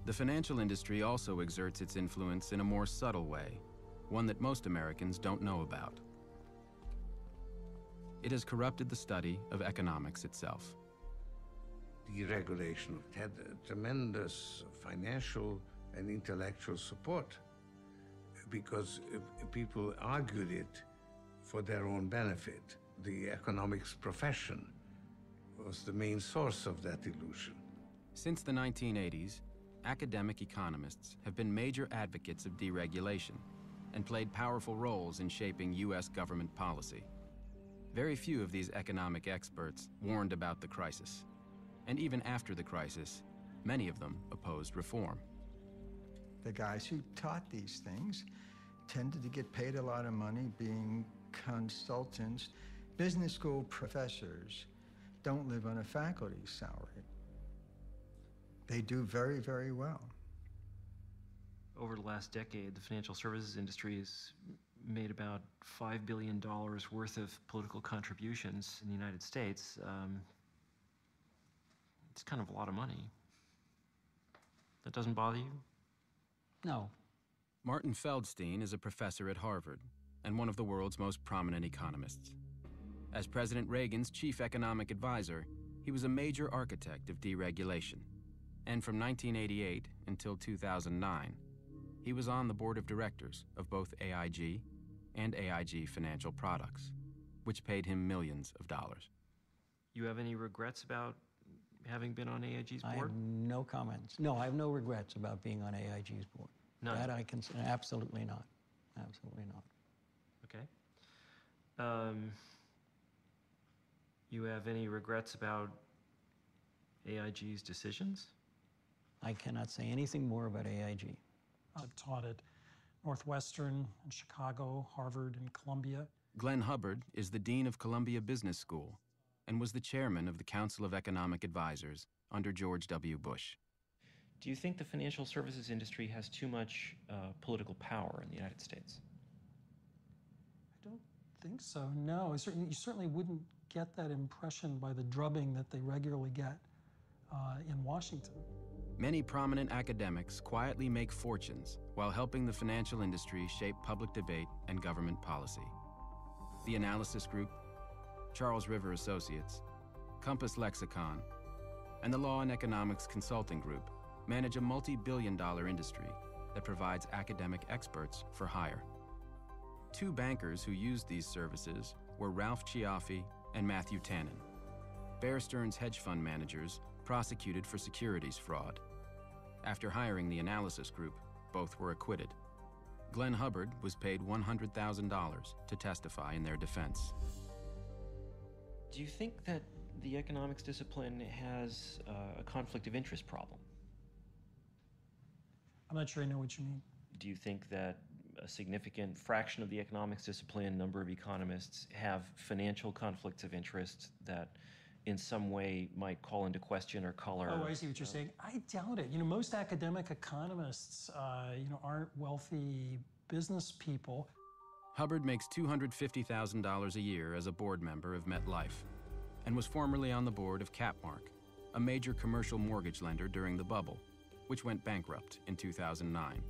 The financial industry also exerts its influence in a more subtle way, one that most Americans don't know about. It has corrupted the study of economics itself. Deregulation had tremendous financial and intellectual support because people argued it for their own benefit. The economics profession was the main source of that illusion. Since the 1980s, academic economists have been major advocates of deregulation and played powerful roles in shaping U.S. government policy. Very few of these economic experts warned about the crisis. And even after the crisis, many of them opposed reform. The guys who taught these things tended to get paid a lot of money being consultants. Business school professors don't live on a faculty salary. They do very, very well. Over the last decade, the financial services industry has made about $5 billion worth of political contributions in the United States. It's kind of a lot of money. That doesn't bother you? No. Martin Feldstein is a professor at Harvard and one of the world's most prominent economists. As President Reagan's chief economic advisor, he was a major architect of deregulation. And from 1988 until 2009, he was on the board of directors of both AIG and AIG Financial Products, which paid him millions of dollars. You have any regrets about having been on AIG's board? I have no comments. No, I have no regrets about being on AIG's board. None? That I can say, absolutely not. Absolutely not. Okay. You have any regrets about AIG's decisions? I cannot say anything more about AIG. I've taught at Northwestern and Chicago, Harvard, and Columbia. Glenn Hubbard is the dean of Columbia Business School and was the chairman of the Council of Economic Advisors under George W. Bush. Do you think the financial services industry has too much political power in the United States? I don't think so, no. You certainly wouldn't get that impression by the drubbing that they regularly get in Washington. Many prominent academics quietly make fortunes while helping the financial industry shape public debate and government policy. The Analysis Group, Charles River Associates, Compass Lexicon, and the Law and Economics Consulting Group manage a multi-billion-dollar industry that provides academic experts for hire. Two bankers who used these services were Ralph Ciaffi and Matthew Tannen, Bear Stearns hedge fund managers prosecuted for securities fraud. After hiring the Analysis Group, both were acquitted. Glenn Hubbard was paid $100,000 to testify in their defense. Do you think that the economics discipline has a conflict of interest problem? I'm not sure I know what you mean. Do you think that a significant fraction of the economics discipline, number of economists, have financial conflicts of interest that in some way might call into question or color? Oh, I see what you're saying. I doubt it. Most academic economists, aren't wealthy business people. Hubbard makes $250,000 a year as a board member of MetLife and was formerly on the board of Capmark, a major commercial mortgage lender during the bubble, which went bankrupt in 2009.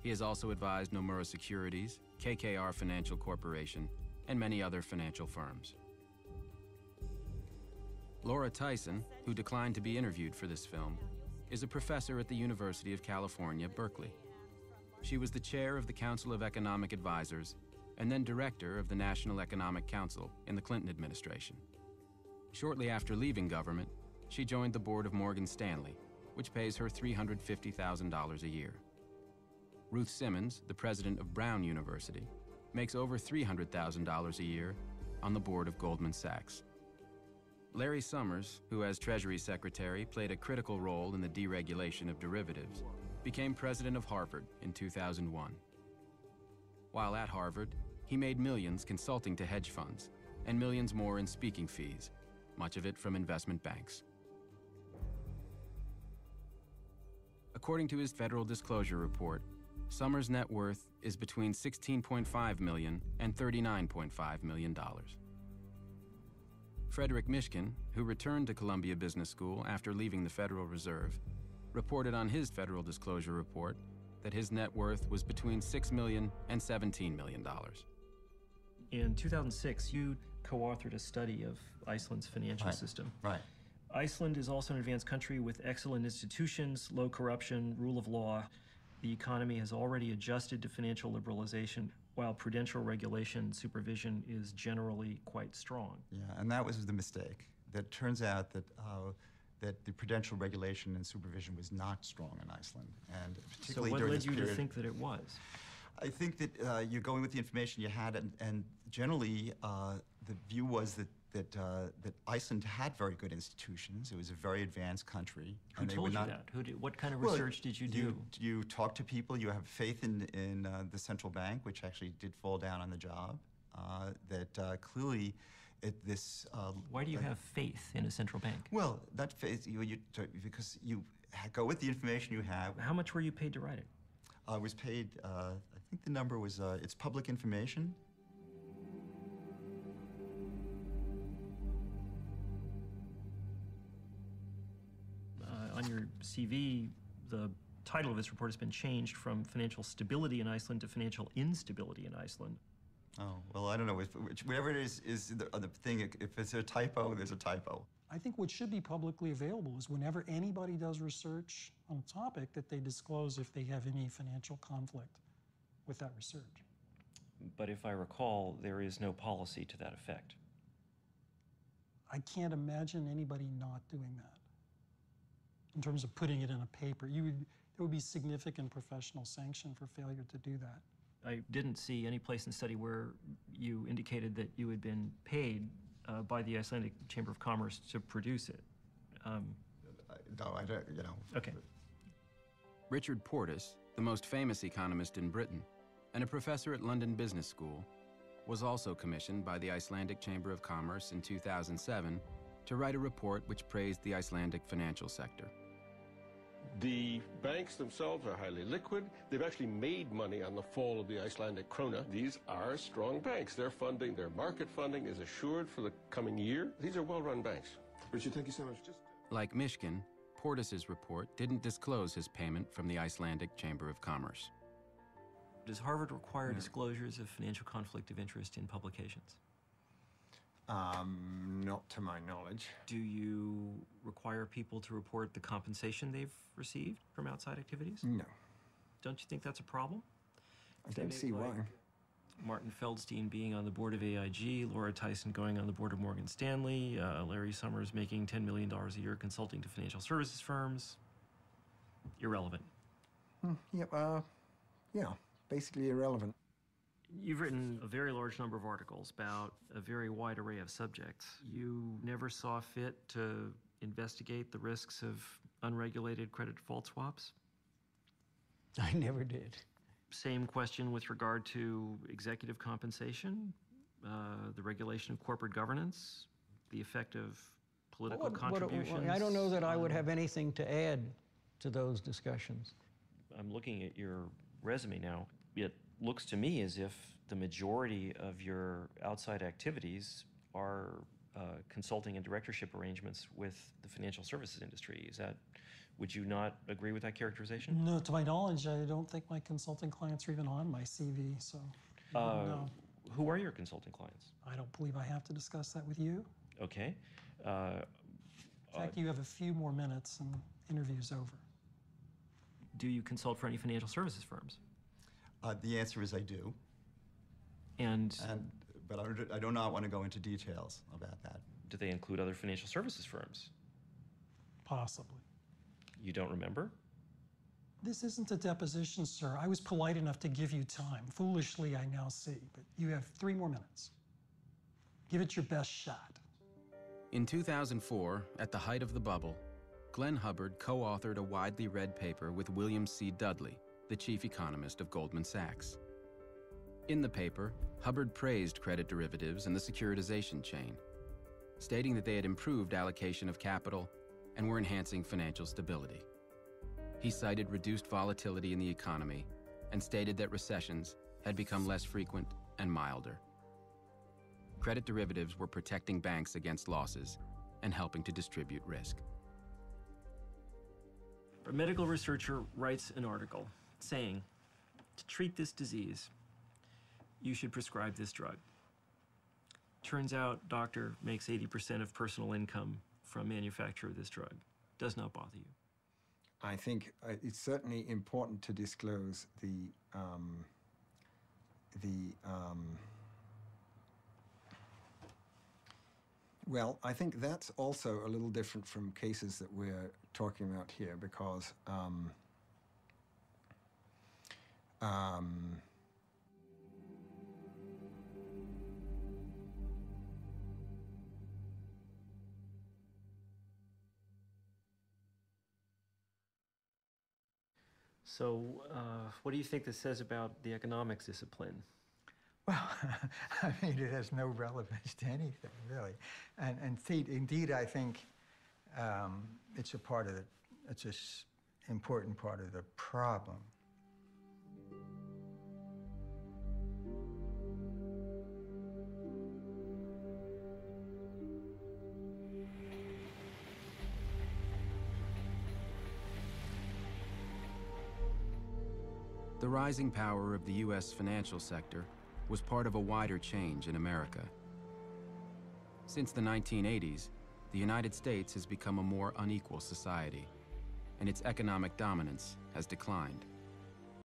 He has also advised Nomura Securities, KKR Financial Corporation, and many other financial firms. Laura Tyson, who declined to be interviewed for this film, is a professor at the University of California, Berkeley. She was the chair of the Council of Economic Advisors and then director of the National Economic Council in the Clinton administration. Shortly after leaving government, she joined the board of Morgan Stanley, which pays her $350,000 a year. Ruth Simmons, the president of Brown University, makes over $300,000 a year on the board of Goldman Sachs. Larry Summers, who as Treasury Secretary played a critical role in the deregulation of derivatives, became president of Harvard in 2001. While at Harvard, he made millions consulting to hedge funds and millions more in speaking fees, much of it from investment banks. According to his federal disclosure report, Summers' net worth is between $16.5 million and $39.5 million. Frederick Mishkin, who returned to Columbia Business School after leaving the Federal Reserve, reported on his federal disclosure report that his net worth was between $6 million and $17 million. In 2006, you co-authored a study of Iceland's financial system. Right. Iceland is also an advanced country with excellent institutions, low corruption, rule of law. The economy has already adjusted to financial liberalization, while prudential regulation and supervision is generally quite strong. Yeah, and that was the mistake. That turns out that that the prudential regulation and supervision was not strong in Iceland, and particularly during this period. So what led you to think that it was? I think that you're going with the information you had, and generally the view was that Iceland had very good institutions. It was a very advanced country. Who told you that? What kind of research did you do? You talk to people. You have faith in the central bank, which actually did fall down on the job. Clearly, why do you have faith in a central bank? Well, that faith because you go with the information you have. How much were you paid to write it? I was paid. I think the number was. It's public information. On your CV, the title of this report has been changed from Financial Stability in Iceland to Financial Instability in Iceland. Oh, well, I don't know. Whatever it is the thing. If it's a typo, there's a typo. I think what should be publicly available is whenever anybody does research on a topic that they disclose if they have any financial conflict with that research. But if I recall, there is no policy to that effect. I can't imagine anybody not doing that. In terms of putting it in a paper, there would be significant professional sanction for failure to do that. I didn't see any place in the study where you indicated that you had been paid by the Icelandic Chamber of Commerce to produce it. No, I don't, Okay. Richard Portis, the most famous economist in Britain and a professor at London Business School, was also commissioned by the Icelandic Chamber of Commerce in 2007 to write a report which praised the Icelandic financial sector. The banks themselves are highly liquid. They've actually made money on the fall of the Icelandic krona. These are strong banks. Their funding, their market funding is assured for the coming year. These are well-run banks. Richard, thank you so much. Like Mishkin, Portis's report didn't disclose his payment from the Icelandic Chamber of Commerce. Does Harvard require disclosures of financial conflict of interest in publications? Not to my knowledge. Do you require people to report the compensation they've received from outside activities? No. Don't you think that's a problem? I don't see why. Martin Feldstein being on the board of AIG, Laura Tyson going on the board of Morgan Stanley, Larry Summers making $10 million a year consulting to financial services firms. Irrelevant. Yeah, basically irrelevant. You've written a very large number of articles about a very wide array of subjects. You never saw fit to investigate the risks of unregulated credit default swaps? I never did. Same question with regard to executive compensation, the regulation of corporate governance, the effect of political contributions. I don't know that I would have anything to add to those discussions. I'm looking at your resume now. It looks to me as if the majority of your outside activities are consulting and directorship arrangements with the financial services industry. Would you not agree with that characterization? No, to my knowledge, I don't think my consulting clients are even on my CV, so no. Who are your consulting clients? I don't believe I have to discuss that with you. Okay. In fact, you have a few more minutes and interview's over. Do you consult for any financial services firms? The answer is I do. But I do not want to go into details about that. Do they include other financial services firms? Possibly. You don't remember? This isn't a deposition, sir. I was polite enough to give you time. Foolishly, I now see, but you have 3 more minutes. Give it your best shot. In 2004, at the height of the bubble, Glenn Hubbard co-authored a widely read paper with William C. Dudley, the chief economist of Goldman Sachs. In the paper, Hubbard praised credit derivatives and the securitization chain, stating that they had improved allocation of capital and were enhancing financial stability. He cited reduced volatility in the economy and stated that recessions had become less frequent and milder. Credit derivatives were protecting banks against losses and helping to distribute risk. A medical researcher writes an article saying, to treat this disease, you should prescribe this drug. Turns out, doctor makes 80% of personal income from manufacture of this drug. Does not bother you. I think it's certainly important to disclose well, I think that's also a little different from cases that we're talking about here because So, what do you think this says about the economics discipline? Well, I mean, it has no relevance to anything, really. And indeed, I think it's a part of the, it's an important part of the problem. The rising power of the U.S. financial sector was part of a wider change in America. Since the 1980s, the United States has become a more unequal society, and its economic dominance has declined.